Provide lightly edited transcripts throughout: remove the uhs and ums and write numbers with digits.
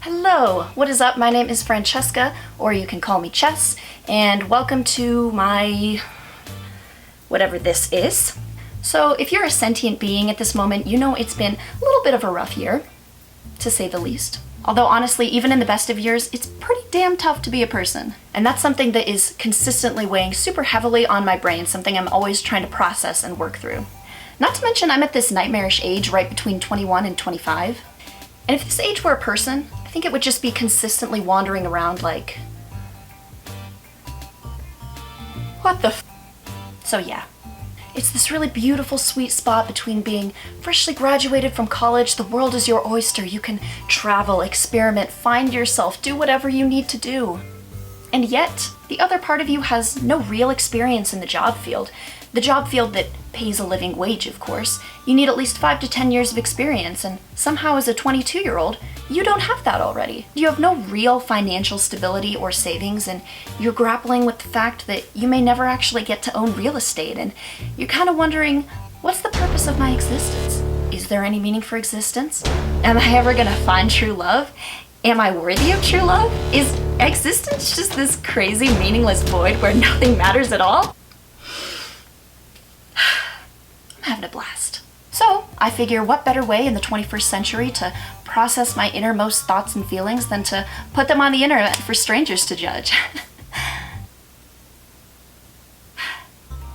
Hello, what is up? My name is Francesca, or you can call me Chess, and welcome to my... whatever this is. So if you're a sentient being at this moment, you know it's been a little bit of a rough year, to say the least. Although honestly, even in the best of years, it's pretty damn tough to be a person. And that's something that is consistently weighing super heavily on my brain, something I'm always trying to process and work through. Not to mention I'm at this nightmarish age right between 21 and 25. And if this age were a person, I think it would just be consistently wandering around like... what the f... So yeah. It's this really beautiful, sweet spot between being freshly graduated from college, the world is your oyster, you can travel, experiment, find yourself, do whatever you need to do. And yet, the other part of you has no real experience in the job field. The job field that pays a living wage, of course. You need at least 5 to 10 years of experience, and somehow as a 22-year-old, you don't have that already. You have no real financial stability or savings, and you're grappling with the fact that you may never actually get to own real estate, and you're kind of wondering, what's the purpose of my existence? Is there any meaning for existence? Am I ever gonna find true love? Am I worthy of true love? Is existence just this crazy, meaningless void where nothing matters at all? I'm having a blast. So, I figure what better way in the 21st century to process my innermost thoughts and feelings than to put them on the internet for strangers to judge.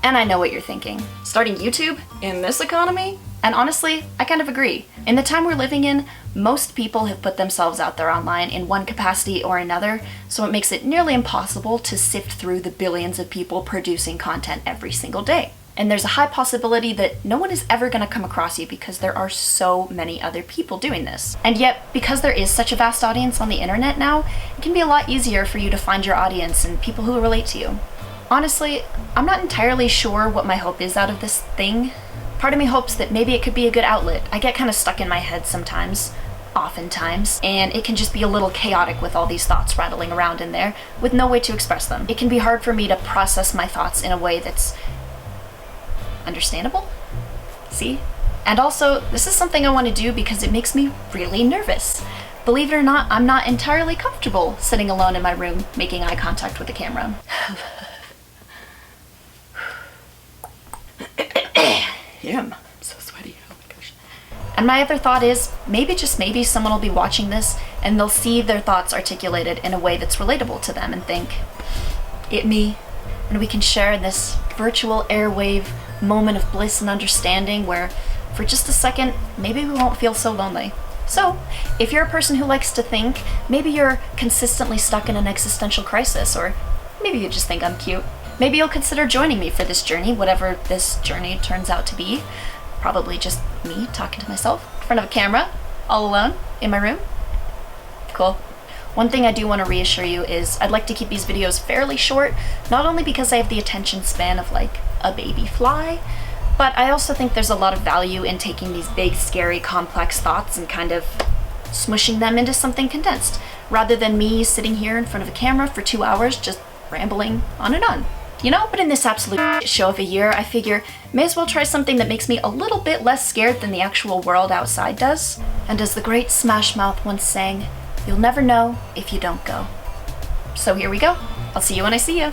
And I know what you're thinking. Starting YouTube in this economy? And honestly, I kind of agree. In the time we're living in, most people have put themselves out there online in one capacity or another, so it makes it nearly impossible to sift through the billions of people producing content every single day. And there's a high possibility that no one is ever going to come across you because there are so many other people doing this. And yet, because there is such a vast audience on the internet now, it can be a lot easier for you to find your audience and people who relate to you. Honestly, I'm not entirely sure what my hope is out of this thing. Part of me hopes that maybe it could be a good outlet. I get kind of stuck in my head sometimes, oftentimes, and it can just be a little chaotic with all these thoughts rattling around in there with no way to express them. It can be hard for me to process my thoughts in a way that's understandable? See? And also, this is something I want to do because it makes me really nervous. Believe it or not, I'm not entirely comfortable sitting alone in my room making eye contact with the camera. Yeah, I'm so sweaty. Oh my gosh. And my other thought is, maybe, just maybe, someone will be watching this and they'll see their thoughts articulated in a way that's relatable to them and think, it me, and we can share this virtual airwave moment of bliss and understanding where, for just a second, maybe we won't feel so lonely. So, if you're a person who likes to think, maybe you're consistently stuck in an existential crisis, or maybe you just think I'm cute, maybe you'll consider joining me for this journey, whatever this journey turns out to be. Probably just me talking to myself in front of a camera, all alone, in my room. Cool. One thing I do want to reassure you is I'd like to keep these videos fairly short, not only because I have the attention span of like a baby fly, but I also think there's a lot of value in taking these big, scary, complex thoughts and kind of smushing them into something condensed, rather than me sitting here in front of a camera for 2 hours just rambling on and on. You know, but in this absolute show of a year, I figure may as well try something that makes me a little bit less scared than the actual world outside does. And as the great Smash Mouth once sang, you'll never know if you don't go. So here we go. I'll see you when I see you.